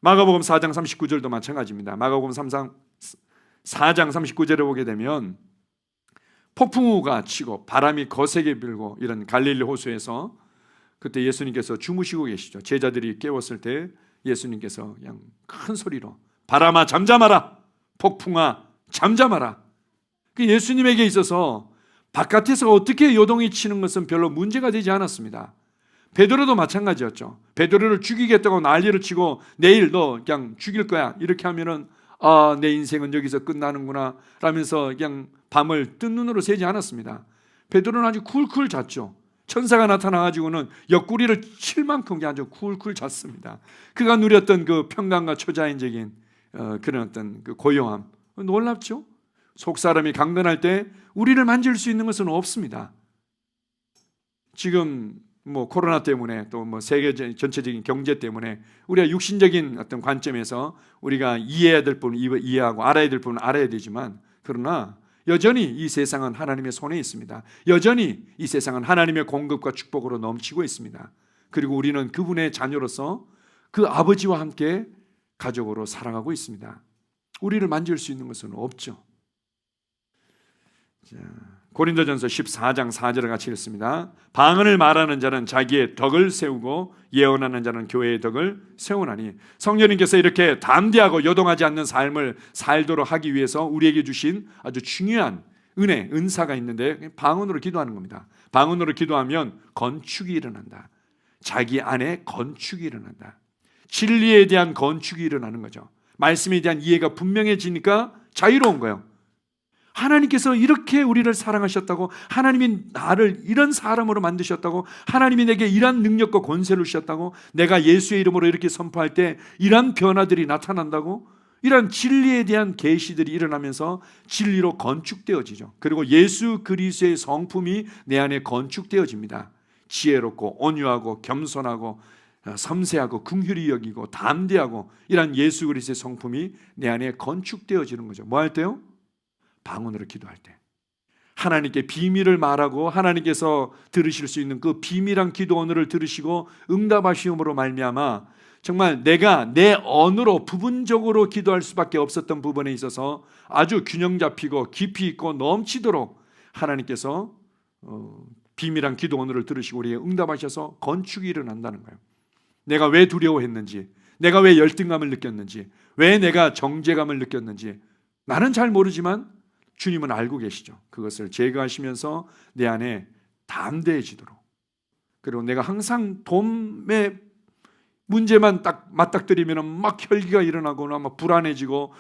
마가복음 4장 39절도 마찬가지입니다. 마가복음 4장 39절에 보게 되면 폭풍우가 치고 바람이 거세게 불고 이런 갈릴리 호수에서 그때 예수님께서 주무시고 계시죠. 제자들이 깨웠을 때 예수님께서 그냥 큰 소리로 바람아 잠잠하라, 폭풍아 잠잠하라. 예수님에게 있어서 바깥에서 어떻게 요동이 치는 것은 별로 문제가 되지 않았습니다. 베드로도 마찬가지였죠. 베드로를 죽이겠다고 난리를 치고 내일 너 그냥 죽일 거야 이렇게 하면은 내 인생은 여기서 끝나는구나 라면서 그냥 밤을 뜬 눈으로 새지 않았습니다. 베드로는 아주 쿨쿨 잤죠. 천사가 나타나가지고는 옆구리를 칠 만큼 아주 쿨쿨 잤습니다. 그가 누렸던 그 평강과 초자연적인 그런 어떤 그 고요함 놀랍죠. 속사람이 강건할 때 우리를 만질 수 있는 것은 없습니다. 지금 뭐 코로나 때문에 또 뭐 세계 전체적인 경제 때문에 우리가 육신적인 어떤 관점에서 우리가 이해해야 될 부분은 이해하고 알아야 될 부분은 알아야 되지만, 그러나 여전히 이 세상은 하나님의 손에 있습니다. 여전히 이 세상은 하나님의 공급과 축복으로 넘치고 있습니다. 그리고 우리는 그분의 자녀로서 그 아버지와 함께 가족으로 살아가고 있습니다. 우리를 만질 수 있는 것은 없죠. 자, 고린도전서 14장 4절을 같이 읽습니다. 방언을 말하는 자는 자기의 덕을 세우고 예언하는 자는 교회의 덕을 세우나니, 성령님께서 이렇게 담대하고 요동하지 않는 삶을 살도록 하기 위해서 우리에게 주신 아주 중요한 은사가 있는데 방언으로 기도하는 겁니다. 방언으로 기도하면 건축이 일어난다. 자기 안에 건축이 일어난다. 진리에 대한 건축이 일어나는 거죠. 말씀에 대한 이해가 분명해지니까 자유로운 거예요. 하나님께서 이렇게 우리를 사랑하셨다고, 하나님이 나를 이런 사람으로 만드셨다고, 하나님이 내게 이런 능력과 권세를 주셨다고, 내가 예수의 이름으로 이렇게 선포할 때 이런 변화들이 나타난다고, 이런 진리에 대한 계시들이 일어나면서 진리로 건축되어지죠. 그리고 예수 그리스도의 성품이 내 안에 건축되어집니다. 지혜롭고 온유하고 겸손하고 섬세하고 긍휼히 여기고 담대하고, 이런 예수 그리스도의 성품이 내 안에 건축되어지는 거죠. 뭐 할 때요? 방언으로 기도할 때 하나님께 비밀을 말하고 하나님께서 들으실 수 있는 그 비밀한 기도 언어를 들으시고 응답하시음으로 말미암아 정말 내가 내 언어로 부분적으로 기도할 수밖에 없었던 부분에 있어서 아주 균형 잡히고 깊이 있고 넘치도록 하나님께서 비밀한 기도 언어를 들으시고 우리에게 응답하셔서 건축이 일어난다는 거예요. 내가 왜 두려워했는지, 내가 왜 열등감을 느꼈는지, 왜 내가 정죄감을 느꼈는지 나는 잘 모르지만 주님은 알고 계시죠. 그것을 제거하시면서 내 안에 담대해지도록, 그리고 내가 항상 돔의 문제만 딱 맞닥뜨리면 막 혈기가 일어나거나 막 불안해지고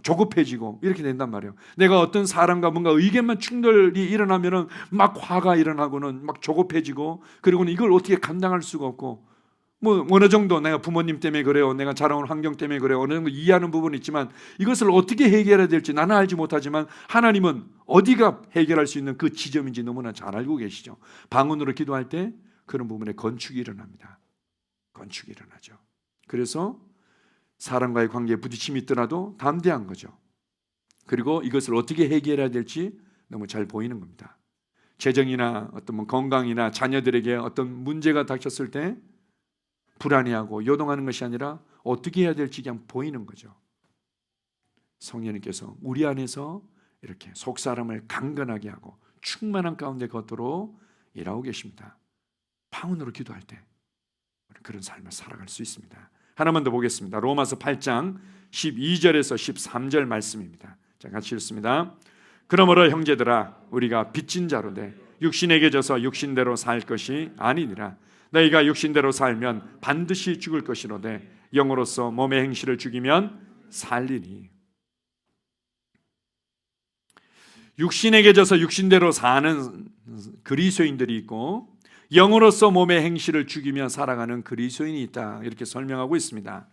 조급해지고 이렇게 된단 말이에요. 내가 어떤 사람과 뭔가 의견만 충돌이 일어나면 막 화가 일어나고는 막 조급해지고, 그리고는 이걸 어떻게 감당할 수가 없고, 뭐 어느 정도 내가 부모님 때문에 그래요, 내가 자라온 환경 때문에 그래요, 어느 정도 이해하는 부분이 있지만 이것을 어떻게 해결해야 될지 나는 알지 못하지만 하나님은 어디가 해결할 수 있는 그 지점인지 너무나 잘 알고 계시죠. 방언으로 기도할 때 그런 부분에 건축이 일어납니다. 건축이 일어나죠. 그래서 사람과의 관계에 부딪힘이 있더라도 담대한 거죠. 그리고 이것을 어떻게 해결해야 될지 너무 잘 보이는 겁니다. 재정이나 어떤 뭐 건강이나 자녀들에게 어떤 문제가 닥쳤을 때 불안해하고 요동하는 것이 아니라 어떻게 해야 될지 그냥 보이는 거죠. 성령님께서 우리 안에서 이렇게 속사람을 강건하게 하고 충만한 가운데 걷도록 일하고 계십니다. 방언으로 기도할 때 그런 삶을 살아갈 수 있습니다. 하나만 더 보겠습니다. 로마서 8장 12절에서 13절 말씀입니다. 자, 같이 읽습니다. 그러므로 형제들아, 우리가 빚진 자로 돼 육신에게 져서 육신대로 살 것이 아니니라. 너희가 육신대로 살면 반드시 죽을 것이로되 영으로서 몸의 행실을 죽이면 살리니. 육신에게 져서 육신대로 사는 그리스도인들이 있고 영으로서 몸의 행실을 죽이며 살아가는 그리스도인이 있다, 이렇게 설명하고 있습니다.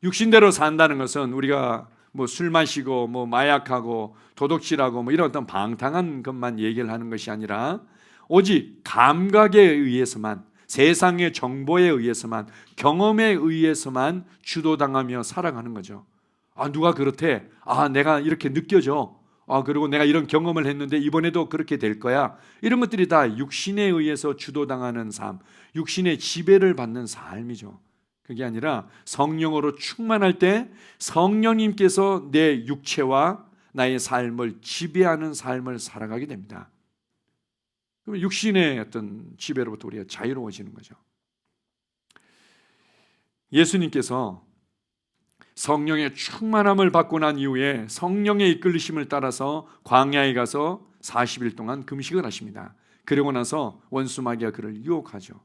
육신대로 산다는 것은 우리가 뭐 술 마시고 뭐 마약하고 도둑질하고 뭐 이런 어떤 방탕한 것만 얘기를 하는 것이 아니라 오직 감각에 의해서만, 세상의 정보에 의해서만, 경험에 의해서만 주도당하며 살아가는 거죠. 누가 그렇대, 내가 이렇게 느껴져, 그리고 내가 이런 경험을 했는데 이번에도 그렇게 될 거야, 이런 것들이 다 육신에 의해서 주도당하는 삶, 육신의 지배를 받는 삶이죠. 그게 아니라 성령으로 충만할 때 성령님께서 내 육체와 나의 삶을 지배하는 삶을 살아가게 됩니다. 그럼 육신의 어떤 지배로부터 우리가 자유로워지는 거죠. 예수님께서 성령의 충만함을 받고 난 이후에 성령의 이끌리심을 따라서 광야에 가서 40일 동안 금식을 하십니다. 그러고 나서 원수 마귀가 그를 유혹하죠.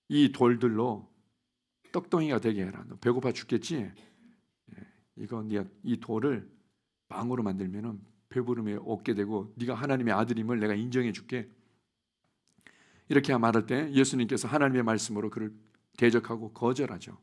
이 돌들로 떡덩이가 되게 해라. 너 배고파 죽겠지? 이거 네가 이 돌을 빵으로 만들면은 배부름에 얻게 되고 네가 하나님의 아들임을 내가 인정해 줄게. 이렇게 말할 때 예수님께서 하나님의 말씀으로 그를 대적하고 거절하죠.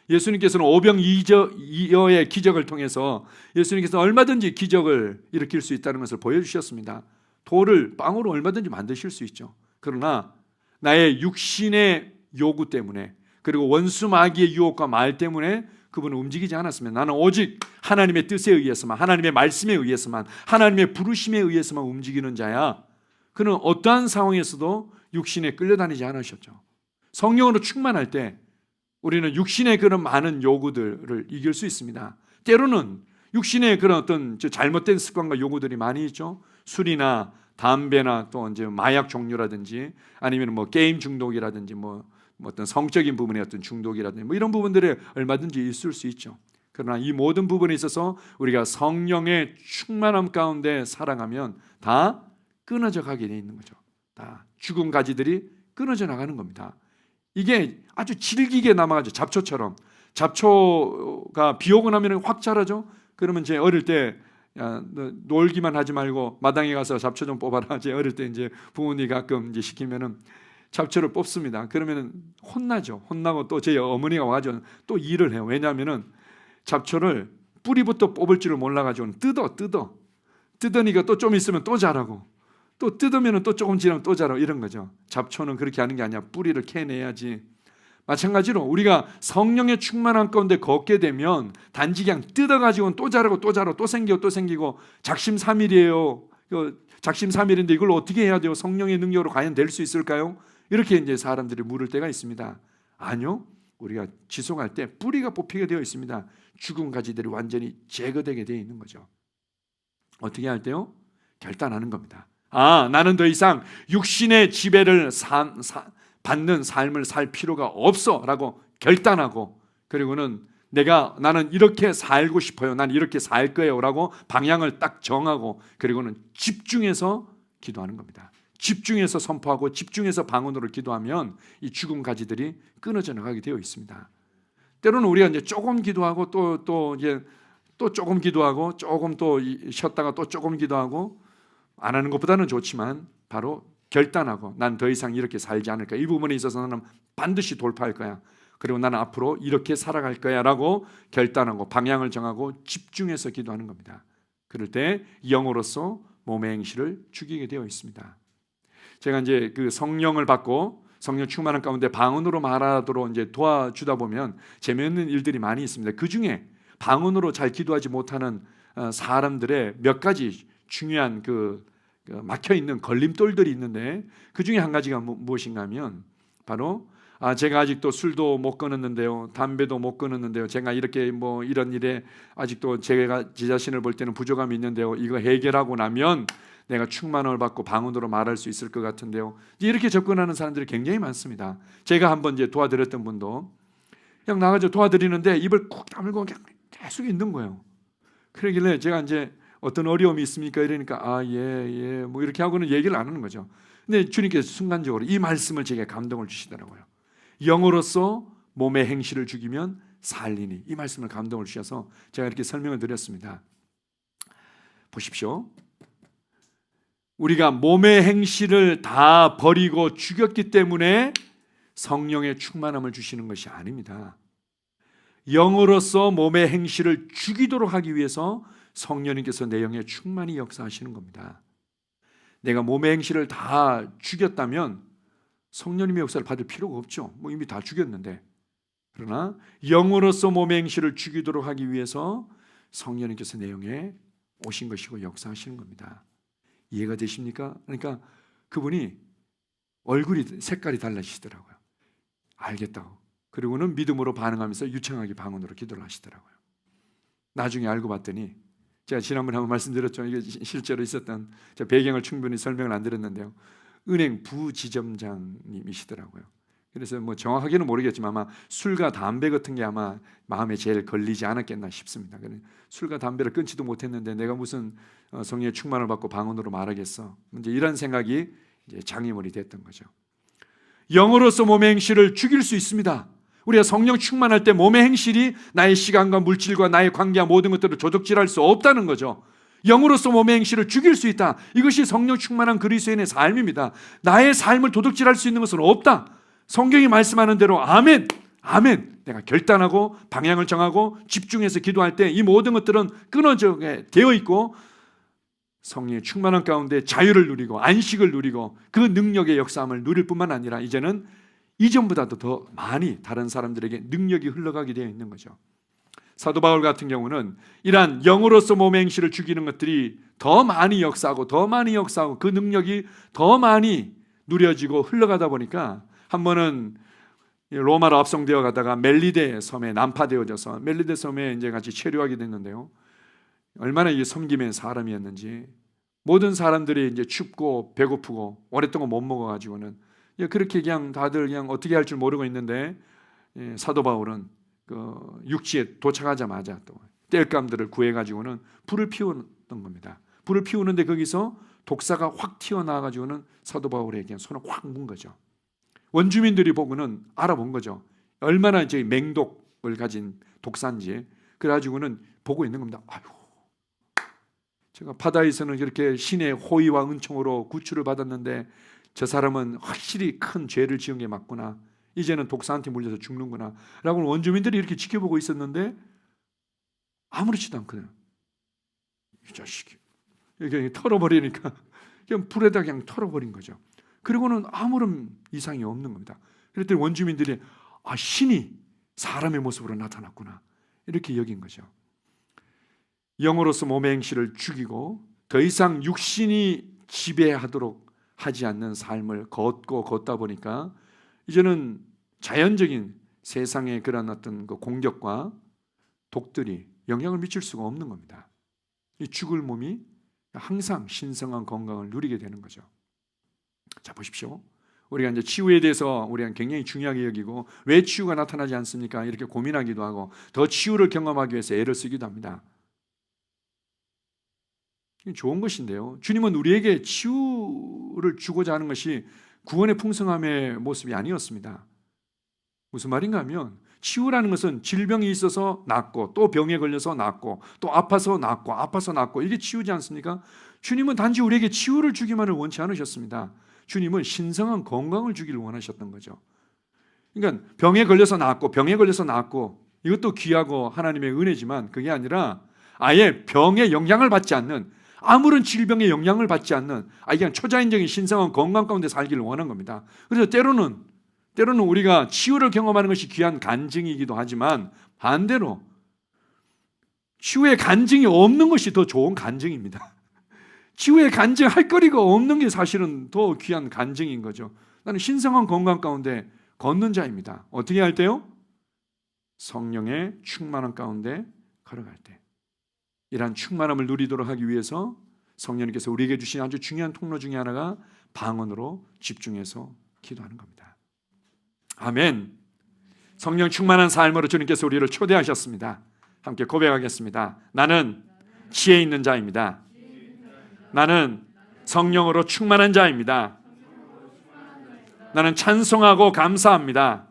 예수님께서는 오병이어의 기적을 통해서 예수님께서 얼마든지 기적을 일으킬 수 있다는 것을 보여주셨습니다. 돌을 빵으로 얼마든지 만드실 수 있죠. 그러나 나의 육신의 요구 때문에, 그리고 원수 마귀의 유혹과 말 때문에 그분은 움직이지 않았습니다. 나는 오직 하나님의 뜻에 의해서만, 하나님의 말씀에 의해서만, 하나님의 부르심에 의해서만 움직이는 자야. 그는 어떠한 상황에서도 육신에 끌려다니지 않으셨죠. 성령으로 충만할 때 우리는 육신의 그런 많은 요구들을 이길 수 있습니다. 때로는 육신의 그런 어떤 잘못된 습관과 요구들이 많이 있죠. 술이나 담배나 또 이제 마약 종류라든지, 아니면 뭐 게임 중독이라든지, 뭐 어떤 성적인 부분의 어떤 중독이라든지, 뭐 이런 부분들이 얼마든지 있을 수 있죠. 그러나 이 모든 부분에 있어서 우리가 성령의 충만함 가운데 살아가면 다 끊어져 가게 돼 있는 거죠. 다 죽은 가지들이 끊어져 나가는 겁니다. 이게 아주 질기게 남아가지고 잡초처럼, 잡초가 비 오고 나면 확 자라죠. 그러면 제 어릴 때 놀기만 하지 말고 마당에 가서 잡초 좀 뽑아라. 제 어릴 때 이제 부모님이 가끔 이제 시키면은 잡초를 뽑습니다. 그러면은 혼나죠. 혼나고 또 제 어머니가 와가지고 또 일을 해요. 왜냐하면은 잡초를 뿌리부터 뽑을 줄을 몰라가지고 뜯으니까 또 좀 있으면 또 자라고, 또 뜯으면 또 조금 지나면 또 자라고, 이런 거죠. 잡초는 그렇게 하는 게 아니야. 뿌리를 캐내야지. 마찬가지로 우리가 성령의 충만한 가운데 걷게 되면 단지 그냥 뜯어가지고는 또 자라고 또 자라고 또 생기고 또 생기고, 작심삼일이에요. 작심삼일인데 이걸 어떻게 해야 돼요? 성령의 능력으로 과연 될 수 있을까요? 이렇게 이제 사람들이 물을 때가 있습니다. 아니요. 우리가 지속할 때 뿌리가 뽑히게 되어 있습니다. 죽은 가지들이 완전히 제거되게 되어 있는 거죠. 어떻게 할 때요? 결단하는 겁니다. 나는 더 이상 육신의 지배를 받는 삶을 살 필요가 없어 라고 결단하고, 그리고는 나는 이렇게 살고 싶어요, 난 이렇게 살 거예요 라고 방향을 딱 정하고, 그리고는 집중해서 기도하는 겁니다. 집중해서 선포하고 집중해서 방언으로 기도하면 이 죽은 가지들이 끊어져 나가게 되어 있습니다. 때로는 우리가 이제 조금 기도하고 또 이제 또 조금 기도하고 조금 또 쉬었다가 또 조금 기도하고, 안 하는 것보다는 좋지만 바로 결단하고 난 더 이상 이렇게 살지 않을 거야. 이 부분에 있어서 나는 반드시 돌파할 거야. 그리고 나는 앞으로 이렇게 살아갈 거야 라고 결단하고 방향을 정하고 집중해서 기도하는 겁니다. 그럴 때 영으로서 몸의 행실을 죽이게 되어 있습니다. 제가 이제 그 성령을 받고 성령 충만한 가운데 방언으로 말하도록 이제 도와주다 보면 재미있는 일들이 많이 있습니다. 그 중에 방언으로 잘 기도하지 못하는 사람들의 몇 가지 중요한 그 막혀 있는 걸림돌들이 있는데, 그 중에 한 가지가 무엇인가 하면 바로 제가 아직도 술도 못 끊었는데요, 담배도 못 끊었는데요, 제가 이렇게 뭐 이런 일에 아직도 제가 제 자신을 볼 때는 부족함이 있는데요, 이거 해결하고 나면 내가 충만을 받고 방언으로 말할 수 있을 것 같은데요. 이렇게 접근하는 사람들이 굉장히 많습니다. 제가 한번 이제 도와드렸던 분도 그냥 나가서 도와드리는데 입을 쿡 다물고 그냥 계속 있는 거예요. 그러길래 제가 이제 어떤 어려움이 있습니까? 이러니까 예, 뭐 이렇게 하고는 얘기를 안 하는 거죠. 근데 주님께서 순간적으로 이 말씀을 제게 감동을 주시더라고요. 영으로서 몸의 행실을 죽이면 살리니, 이 말씀을 감동을 주셔서 제가 이렇게 설명을 드렸습니다. 보십시오. 우리가 몸의 행실을 다 버리고 죽였기 때문에 성령의 충만함을 주시는 것이 아닙니다. 영으로서 몸의 행실을 죽이도록 하기 위해서 성령님께서 내 영에 충만히 역사하시는 겁니다. 내가 몸의 행실을 다 죽였다면 성령님의 역사를 받을 필요가 없죠. 뭐 이미 다 죽였는데. 그러나 영으로서 몸의 행실을 죽이도록 하기 위해서 성령님께서 내 영에 오신 것이고 역사하시는 겁니다. 이해가 되십니까? 그러니까 그분이 얼굴이 색깔이 달라지시더라고요. 알겠다고. 그리고는 믿음으로 반응하면서 유창하게 방언으로 기도를 하시더라고요. 나중에 알고 봤더니, 제가 지난번에 한번 말씀드렸죠. 이게 실제로 있었던, 제가 배경을 충분히 설명을 안 드렸는데요, 은행 부지점장님이시더라고요. 그래서 뭐 정확하게는 모르겠지만 아마 술과 담배 같은 게 아마 마음에 제일 걸리지 않았겠나 싶습니다. 술과 담배를 끊지도 못했는데 내가 무슨 성령의 충만을 받고 방언으로 말하겠어. 이제 이런 생각이 이제 장애물이 됐던 거죠. 영으로서 몸의 행실을 죽일 수 있습니다. 우리가 성령 충만할 때 몸의 행실이 나의 시간과 물질과 나의 관계와 모든 것들을 조적질할 수 없다는 거죠. 영으로서 몸의 행실을 죽일 수 있다. 이것이 성령 충만한 그리스도인의 삶입니다. 나의 삶을 도둑질할 수 있는 것은 없다. 성경이 말씀하는 대로 아멘, 아멘. 내가 결단하고 방향을 정하고 집중해서 기도할 때 이 모든 것들은 끊어져 되어 있고 성령의 충만한 가운데 자유를 누리고 안식을 누리고 그 능력의 역사함을 누릴 뿐만 아니라 이제는 이전보다도 더 많이 다른 사람들에게 능력이 흘러가게 되어 있는 거죠. 사도 바울 같은 경우는 이러한 영으로서 몸의 행실을 죽이는 것들이 더 많이 역사하고 더 많이 역사하고 그 능력이 더 많이 누려지고 흘러가다 보니까 한 번은 로마로 압송되어 가다가 멜리데 섬에 난파되어져서 멜리데 섬에 이제 같이 체류하게 됐는데요. 얼마나 이게 섬김의 사람이었는지 모든 사람들이 이제 춥고 배고프고 오랫동안 못 먹어가지고는 그렇게 그냥 다들 그냥 어떻게 할 줄 모르고 있는데 사도 바울은 그 육지에 도착하자마자 또 땔감들을 구해가지고는 불을 피우는 겁니다. 불을 피우는데 거기서 독사가 확 튀어나와가지고는 사도 바울에게 손을 확 문 거죠. 원주민들이 보고는 알아본 거죠. 얼마나 이제 맹독을 가진 독사인지. 그래가지고는 보고 있는 겁니다. 아유, 제가 바다에서는 이렇게 신의 호의와 은총으로 구출을 받았는데 저 사람은 확실히 큰 죄를 지은 게 맞구나. 이제는 독사한테 물려서 죽는구나 라고 원주민들이 이렇게 지켜보고 있었는데 아무렇지도 않거든요. 이 자식이 이렇게 털어버리니까 그냥 불에다 그냥 털어버린 거죠. 그리고는 아무런 이상이 없는 겁니다. 그랬더니 원주민들이 신이 사람의 모습으로 나타났구나 이렇게 여긴 거죠. 영으로서 몸의 행실을 죽이고 더 이상 육신이 지배하도록 하지 않는 삶을 걷다 보니까 이제는 자연적인 세상의 그런 어떤 그 공격과 독들이 영향을 미칠 수가 없는 겁니다. 이 죽을 몸이 항상 신성한 건강을 누리게 되는 거죠. 자, 보십시오. 우리가 이제 치유에 대해서 우리가 굉장히 중요하게 여기고 왜 치유가 나타나지 않습니까? 이렇게 고민하기도 하고 더 치유를 경험하기 위해서 애를 쓰기도 합니다. 좋은 것인데요. 주님은 우리에게 치유를 주고자 하는 것이 구원의 풍성함의 모습이 아니었습니다. 무슨 말인가 하면 치유라는 것은 질병이 있어서 낫고 또 병에 걸려서 낫고 또 아파서 낫고 이게 치유지 않습니까? 주님은 단지 우리에게 치유를 주기만을 원치 않으셨습니다. 주님은 신성한 건강을 주기를 원하셨던 거죠. 그러니까 병에 걸려서 낫고 이것도 귀하고 하나님의 은혜지만 그게 아니라 아예 병의 영향을 받지 않는 아무런 질병의 영향을 받지 않는 그냥 초자연적인 신성한 건강 가운데 살기를 원한 겁니다. 그래서 때로는 우리가 치유를 경험하는 것이 귀한 간증이기도 하지만 반대로 치유의 간증이 없는 것이 더 좋은 간증입니다. 치유의 간증할 거리가 없는 게 사실은 더 귀한 간증인 거죠. 나는 신성한 건강 가운데 걷는 자입니다. 어떻게 할 때요? 성령의 충만한 가운데 걸어갈 때. 이러한 충만함을 누리도록 하기 위해서 성령님께서 우리에게 주신 아주 중요한 통로 중에 하나가 방언으로 집중해서 기도하는 겁니다. 아멘. 성령 충만한 삶으로 주님께서 우리를 초대하셨습니다. 함께 고백하겠습니다. 나는 지혜 있는 자입니다. 나는 성령으로 충만한 자입니다. 나는 찬송하고 감사합니다.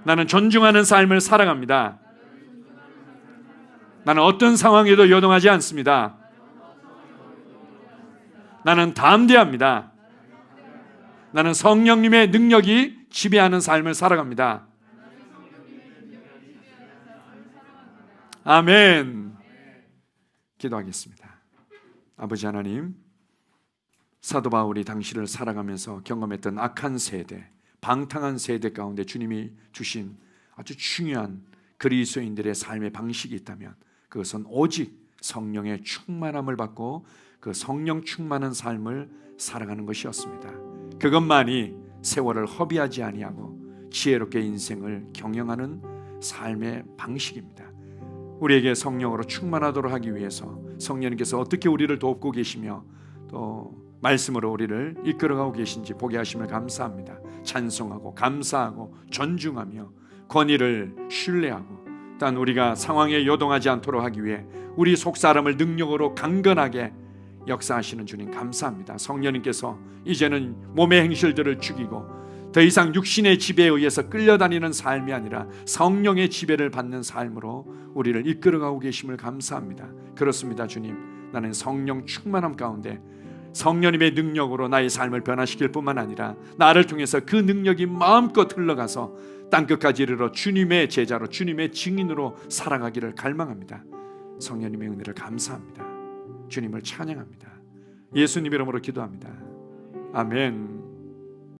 나는 존중하는 삶을 살아갑니다. 나는 어떤 상황에도 요동하지 않습니다. 나는 담대합니다. 나는 성령님의 능력이 지배하는 삶을 살아갑니다. 아멘. 기도하겠습니다. 아버지 하나님, 사도 바울이 당시를 살아가면서 경험했던 악한 세대, 방탕한 세대 가운데 주님이 주신 아주 중요한 그리스도인들의 삶의 방식이 있다면 그것은 오직 성령의 충만함을 받고 그 성령 충만한 삶을 살아가는 것이었습니다. 그것만이 세월을 허비하지 아니하고 지혜롭게 인생을 경영하는 삶의 방식입니다. 우리에게 성령으로 충만하도록 하기 위해서 성령님께서 어떻게 우리를 돕고 계시며 또 말씀으로 우리를 이끌어가고 계신지 보게 하심을 감사합니다. 찬송하고 감사하고 존중하며 권위를 신뢰하고, 단 우리가 상황에 요동하지 않도록 하기 위해 우리 속사람을 능력으로 강건하게 역사하시는 주님 감사합니다. 성령님께서 이제는 몸의 행실들을 죽이고 더 이상 육신의 지배에 의해서 끌려다니는 삶이 아니라 성령의 지배를 받는 삶으로 우리를 이끌어가고 계심을 감사합니다. 그렇습니다. 주님, 나는 성령 충만함 가운데 성령님의 능력으로 나의 삶을 변화시킬 뿐만 아니라 나를 통해서 그 능력이 마음껏 흘러가서 땅끝까지 이르러 주님의 제자로, 주님의 증인으로 살아가기를 갈망합니다. 성령님의 은혜를 감사합니다. 주님을 찬양합니다. 예수님 이름으로 기도합니다. 아멘.